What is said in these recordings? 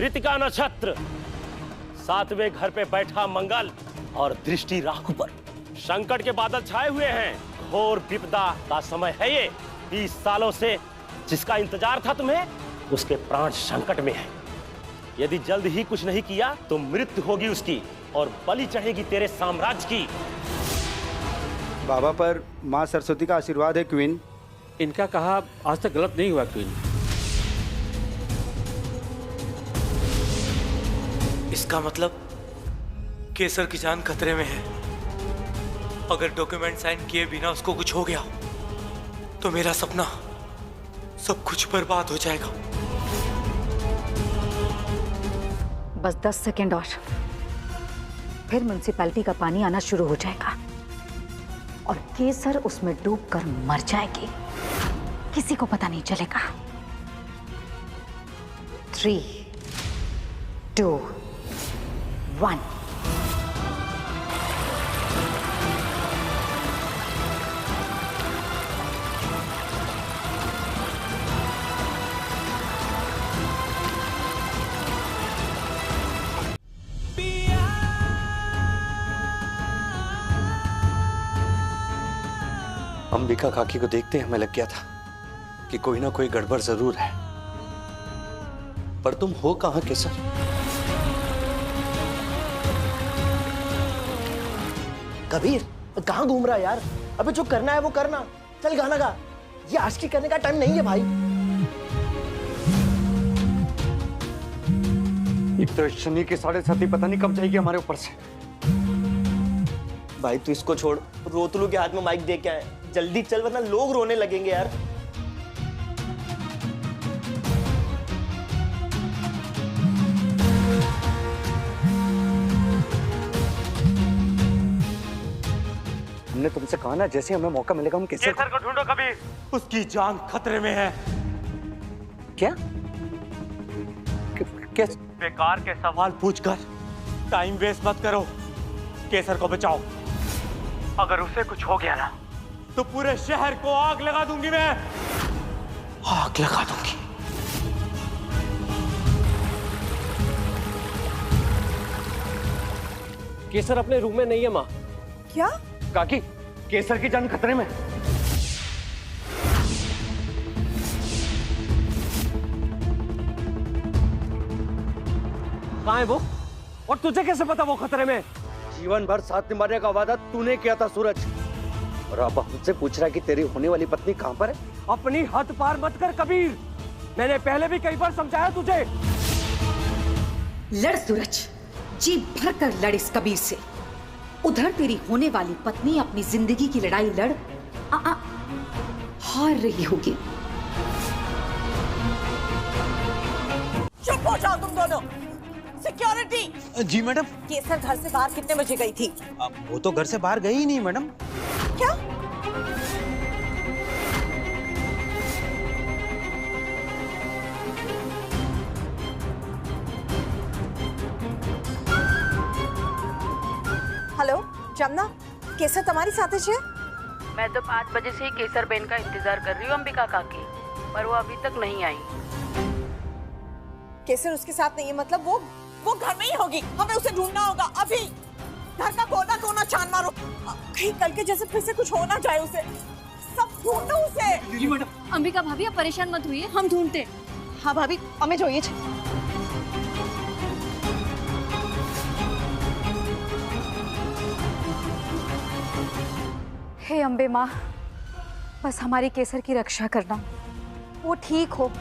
कृतिका नक्षत्र, 7वें घर पे बैठा मंगल और दृष्टि राहु पर। संकट के बादल छाए हुए हैं। घोर विपदा का समय है ये। 20 सालों से जिसका इंतजार था तुम्हें, उसके प्राण संकट में है। यदि जल्द ही कुछ नहीं किया तो मृत्यु होगी उसकी और बलि चढ़ेगी तेरे साम्राज्य की। बाबा पर माँ सरस्वती का आशीर्वाद है क्वीन। इनका कहा आज तक गलत नहीं हुआ क्वीन। इसका मतलब केसर की जान खतरे में है। अगर डॉक्यूमेंट साइन किए बिना उसको कुछ हो गया तो मेरा सपना सब कुछ बर्बाद हो जाएगा। बस 10 सेकंड और, फिर म्युनिसिपैलिटी का पानी आना शुरू हो जाएगा और केसर उसमें डूबकर मर जाएगी। किसी को पता नहीं चलेगा। 3, 2, 1। अंबिका काकी को देखते हमें लग गया था कि कोई ना कोई गड़बड़ जरूर है, पर तुम हो कहां केसर? कबीर कहां घूम रहा है यार? अबे जो करना है वो करना। चल गाना गा। ये आशिकी करने का टाइम नहीं है भाई। एक तो शनि की 7:30 पता नहीं कब जाएगी हमारे ऊपर से। भाई तू इसको छोड़, रोतलू के हाथ में माइक दे के आए। जल्दी चल वरना लोग रोने लगेंगे यार। हमने तुमसे कहा ना, जैसे हमें मौका मिलेगा हम केसर को ढूंढो कबीर, उसकी जान खतरे में है। क्या? बेकार के सवाल पूछकर टाइम वेस्ट मत करो। केसर को बचाओ। अगर उसे कुछ हो गया ना तो पूरे शहर को आग लगा दूंगी मैं। आग लगा दूंगी। केसर अपने रूम में नहीं है माँ। क्या? काकी, केसर की जान खतरे में। कहाँ है वो? और तुझे कैसे पता वो खतरे में? जीवन भर साथ निभाने का वादा तूने किया था सूरज, और अब हमसे पूछ रहा है कि तेरी होने वाली पत्नी कहाँ पर है? अपनी हद पार मत कर कबीर। मैंने पहले भी कई बार समझाया तुझे। लड़ सूरज, जी भर कर लड़ इस कबीर से। उधर तेरी होने वाली पत्नी अपनी जिंदगी की लड़ाई लड़ हार रही होगी। चुप हो जाओ तुम दोनों। सिक्योरिटी। जी मैडम। केसर घर से बाहर कितने बजे गई थी? वो तो घर से बाहर गई ही नहीं मैडम। क्या? हेलो जमुना, केसर तुम्हारी साथ है? मैं तो 5 बजे से ही केसर बहन का इंतजार कर रही हूँ अंबिका काकी, पर वो अभी तक नहीं आई। केसर उसके साथ नहीं है मतलब वो घर में ही होगी। हमें उसे ढूंढना होगा अभी। घर का कोना कोना छान मारो, कहीं कल के जैसे फिर से कुछ हो ना जाए उसे। सब ढूंढो उसे। जी मैडम। अंबिका भाभी आप परेशान मत होइए, हम ढूंढते। हाँ भाभी, हमें જોઈએ છે। हे अम्बे माँ, बस हमारी केसर की रक्षा करना, वो ठीक हो।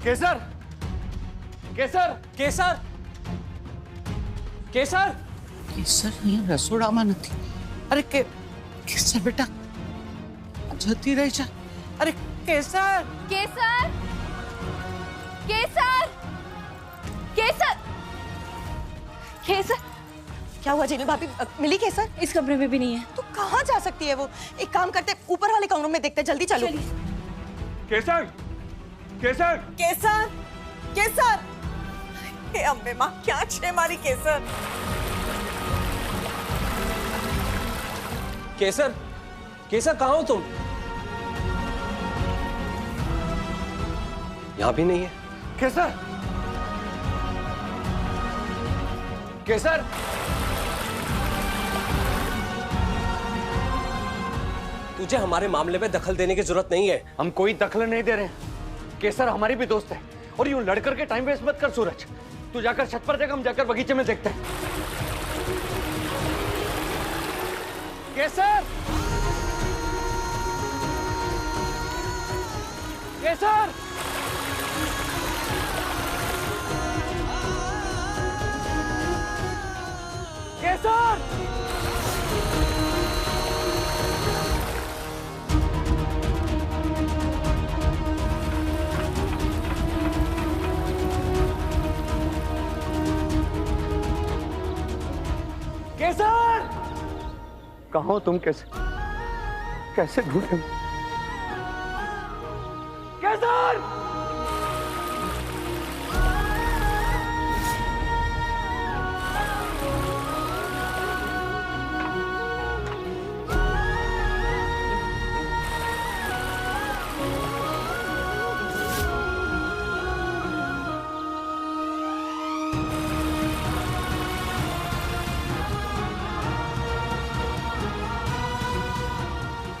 केसर, केसर, केसर, केसर, केसर અહીંયા રસોડામાં નથી। અરે કેસર બેટા જતી રહી છે। અરે કેસર, केसर, केसर, केसर, केसर। क्या हुआ जेनू भाभी, मिली केसर? इस कमरे में भी नहीं है। तो कहाँ जा सकती है वो? एक काम करते, ऊपर वाले कमरों में देखते। जल्दी चलो। केसर, केसर, केसर, केसर। हे अम्बे माँ, क्या छे मारी केसर। केसर, केसर कहाँ हो तुम? यहां भी नहीं है। केसर, केसर, तुझे हमारे मामले में दखल देने की जरूरत नहीं है। हम कोई दखल नहीं दे रहे हैं। केसर हमारी भी दोस्त है और यूं लड़कर के टाइम वेस्ट मत कर सूरज। तू जाकर छत पर देख, हम जाकर बगीचे में देखते हैं। केसर, केसर, केसर, केसर, कहाँ हो तुम? कैसे ढूंढे? केसर,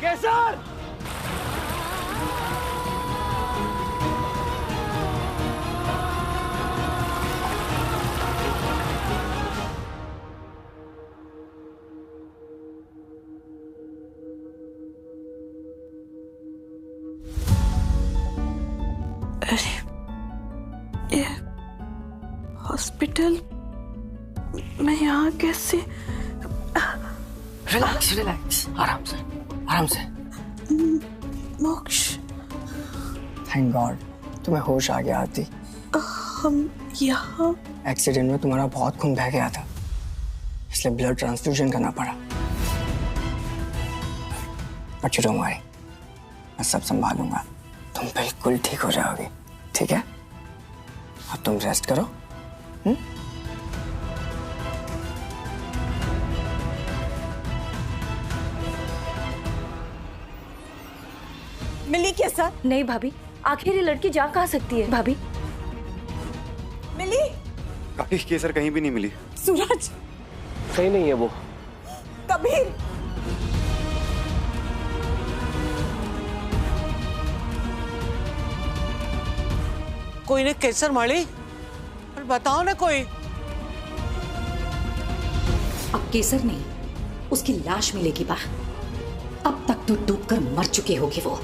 केसर, ये हॉस्पिटल, मैं यहाँ कैसे? रिलैक्स रिलैक्स, आराम से आराम से। मोक्ष, थैंक गॉड तुम्हें होश आ गया आरती। हम यहाँ? एक्सीडेंट में तुम्हारा बहुत खून बह गया था, इसलिए ब्लड ट्रांसफ्यूजन करना पड़ा। बट यू डोंट वरी, मैं सब संभालूंगा। तुम बिल्कुल ठीक हो जाओगे, ठीक है? अब तुम रेस्ट करो। मिली केसर? नहीं भाभी, आखिर ये लड़की जा कहाँ सकती है? भाभी मिली? काफी केसर कहीं भी नहीं मिली। सूरज सही नहीं है वो। कबीर, कोई ने केसर मारी? और बताओ ना कोई। अब केसर नहीं, उसकी लाश मिलेगी बाहर। अब तक तो डूबकर मर चुके होगे वो।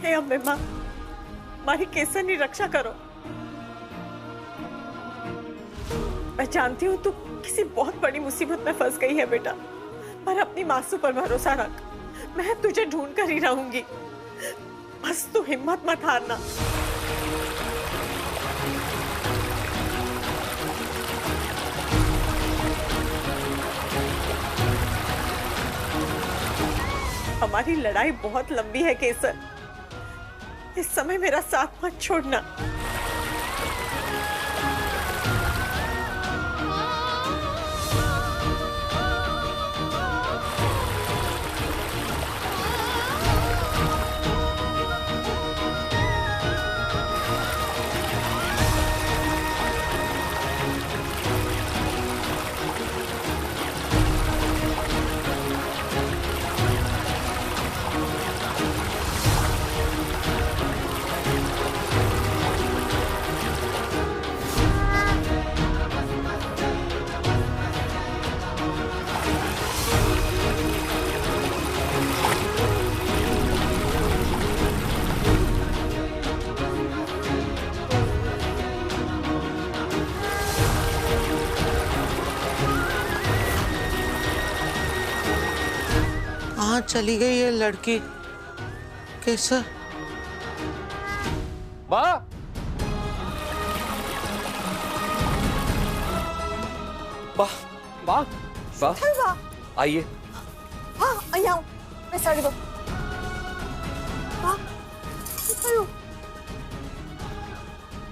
हे अम्बे माँ, हमारी केसर की रक्षा करो। मैं जानती हूँ तू किसी बहुत बड़ी मुसीबत में फंस गई है बेटा, पर अपनी मासूम पर भरोसा रख। मैं तुझे ढूंढ कर ही रहूंगी, बस तू हिम्मत मत हारना। हमारी लड़ाई बहुत लंबी है केसर, इस समय मेरा साथ मत छोड़ना। कहाँ चली गई ये लड़की? केसर, वाह वाह वाह वाह, आइए हाँ અહીંયા આવો બેસાડી દો हाँ શું થયું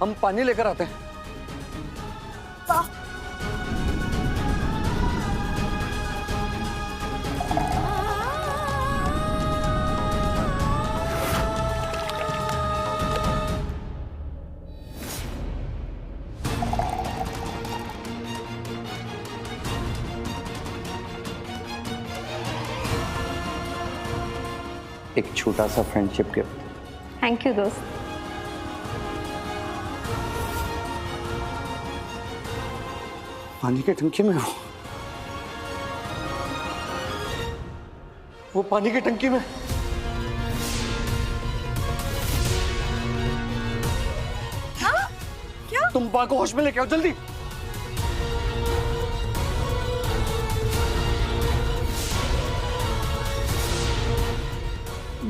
हम पानी लेकर आते हैं। वाह एक छोटा सा फ्रेंडशिप गिफ्ट। थैंक यू दोस्त। पानी की टंकी में वो पानी की टंकी में हाँ क्या तुम बा को होश में लेके आओ जल्दी।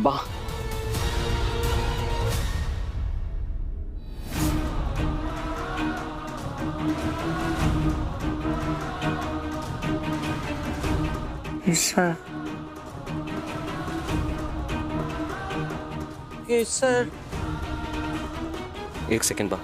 बा केसर केसर एक सेकंड बा।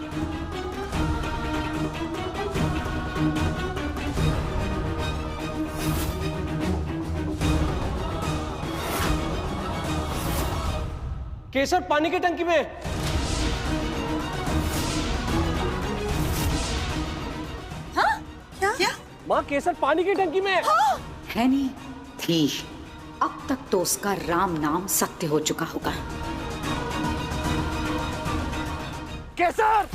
केसर पानी की टंकी में। हाँ क्या माँ केसर पानी की टंकी में। हाँ है नहीं थी। अब तक तो उसका राम नाम सत्य हो चुका होगा। केसर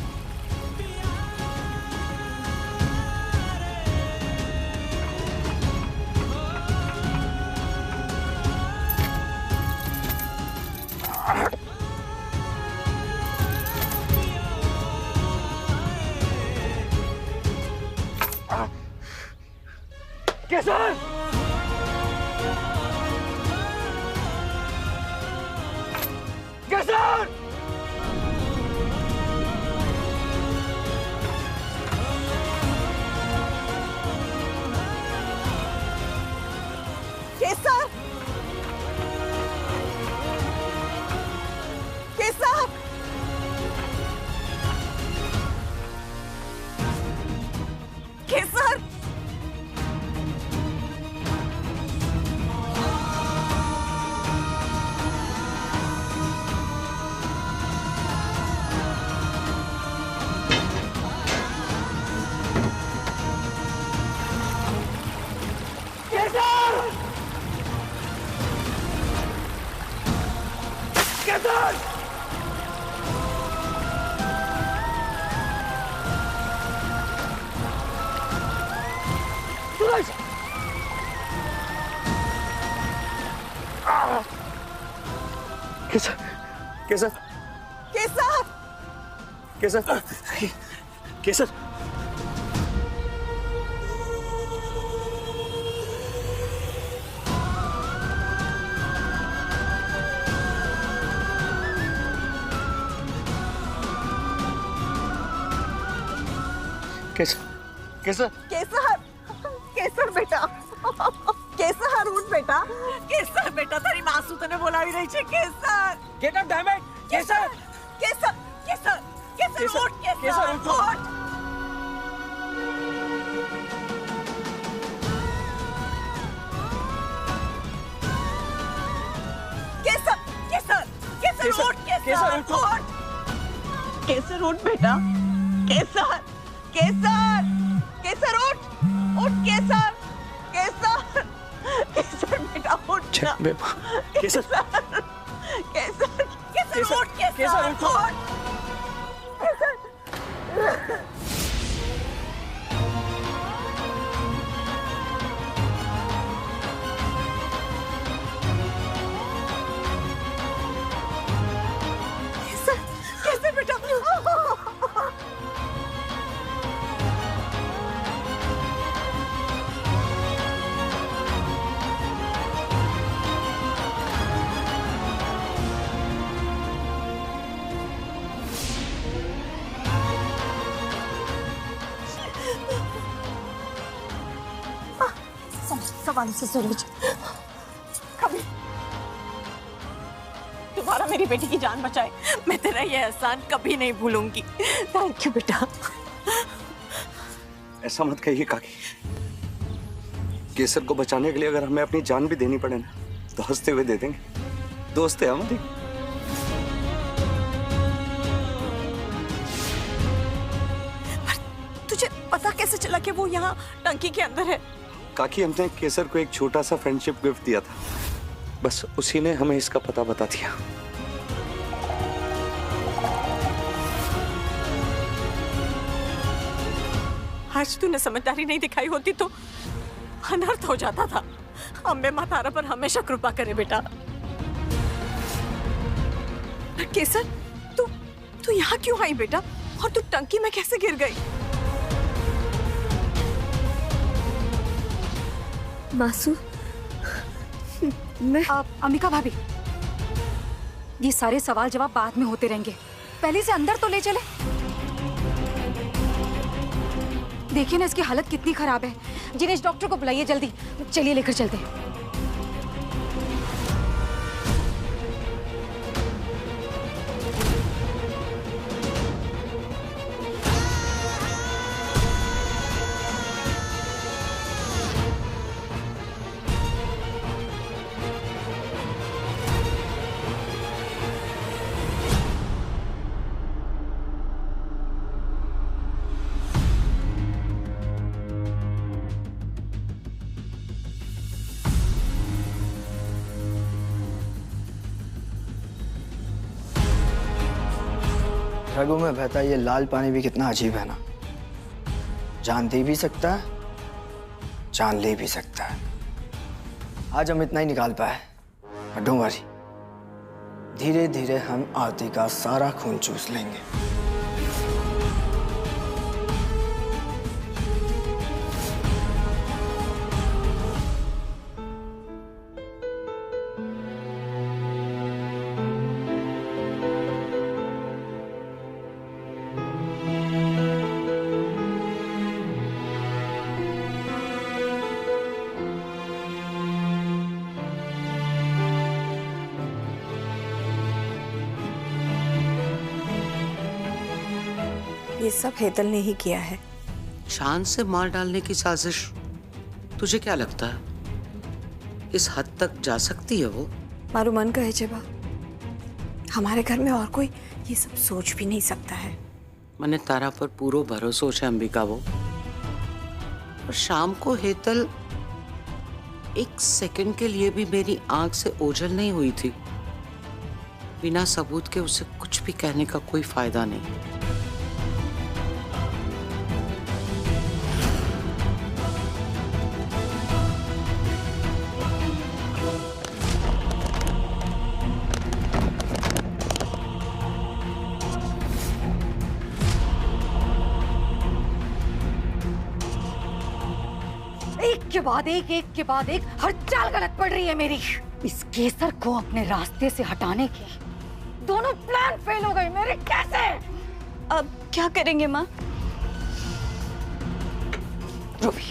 केसर केसर केसर केसर केसर केसर केसर केसर केसर केसर केसर केसर केसर केसर बेटा केसर उठ बेटा केसर बेटा તારી માસુ તને બોલાવી રહી છે કેસર गेट अप डैम इट केसर केसर केसर केसर उठ केसर उठ केसर केसर केसर उठ केसर उठ केसर उठ बेटा केसर केसर केसर उठ उठ केसर केसर केसर बेटा उठ ना केसर केसर केसर उठ केसर उठ केसर केसर बेटा सवाल से सूरज दोबारा मेरी बेटी की जान बचाए। मैं तेरा ये एहसान कभी नहीं भूलूंगी। थैंक यू बेटा। ऐसा मत कहिए काकी। केसर को बचाने के लिए अगर हमें अपनी जान भी देनी पड़े ना तो हंसते हुए दे देंगे। दोस्त है हमारी। तुझे पता कैसे चला कि वो यहाँ टंकी के अंदर है? काकी हमने केसर को एक छोटा सा फ्रेंडशिप गिफ्ट दिया था, बस उसी ने हमें इसका पता बता दिया। आज तूने समझदारी नहीं दिखाई होती तो अनर्थ हो जाता था। अम्बे माँ तारा पर हमेशा कृपा करे बेटा। केसर, तू यहाँ क्यों आई बेटा? और तू टंकी में कैसे गिर गई? मासू, मैं अम्बिका भाभी, ये सारे सवाल जवाब बाद में होते रहेंगे, पहले से अंदर तो ले चले। देखिए ना इसकी हालत कितनी खराब है। जिनेश डॉक्टर को बुलाइए जल्दी। चलिए लेकर चलते हैं। रगों में बहता ये लाल पानी भी कितना अजीब है ना। जान दे भी सकता है, जान ले भी सकता है। आज हम इतना ही निकाल पाए, डोंट वरी, धीरे धीरे हम आरती का सारा खून चूस लेंगे। ये सब हेतल ने ही किया है। शान से मार डालने की साजिश, तुझे क्या लगता है इस हद तक जा सकती है वो? मारू मन कहे जेबा, हमारे घर में और कोई ये सब सोच भी नहीं सकता है। मैंने तारा पर पूरा भरोसा है अंबिका। वो और शाम को हेतल एक सेकंड के लिए भी मेरी आंख से ओझल नहीं हुई थी। बिना सबूत के उसे कुछ भी कहने का कोई फायदा नहीं। एक के बाद एक हर चाल गलत पड़ रही है मेरी। इस केसर को अपने रास्ते से हटाने के दोनों प्लान फेल हो गए मेरे। कैसे? अब क्या करेंगे माँ? रूबी,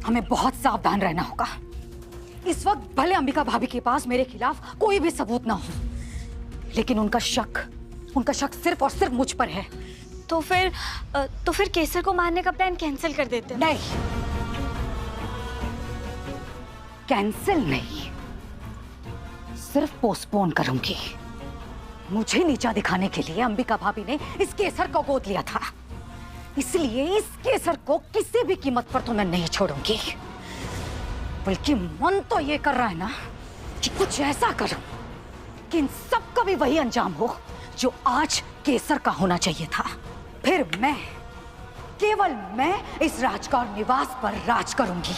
हमें बहुत सावधान रहना होगा। इस वक्त भले अंबिका भाभी के पास मेरे खिलाफ कोई भी सबूत ना हो, लेकिन उनका शक सिर्फ और सिर्फ मुझ पर है। तो फिर केसर को मारने का प्लान कैंसिल कर देते हैं। नहीं, कैंसिल नहीं, सिर्फ पोस्टपोन करूंगी। मुझे नीचा दिखाने के लिए अंबिका भाभी ने इस केसर को गोद लिया था, इसलिए इस केसर को किसी भी कीमत पर तो मैं नहीं छोड़ूंगी। बल्कि मन तो ये कर रहा है ना कि कुछ ऐसा करूं कि इन सबका भी वही अंजाम हो जो आज केसर का होना चाहिए था। फिर मैं, केवल मैं इस राजकौर निवास पर राज करूंगी।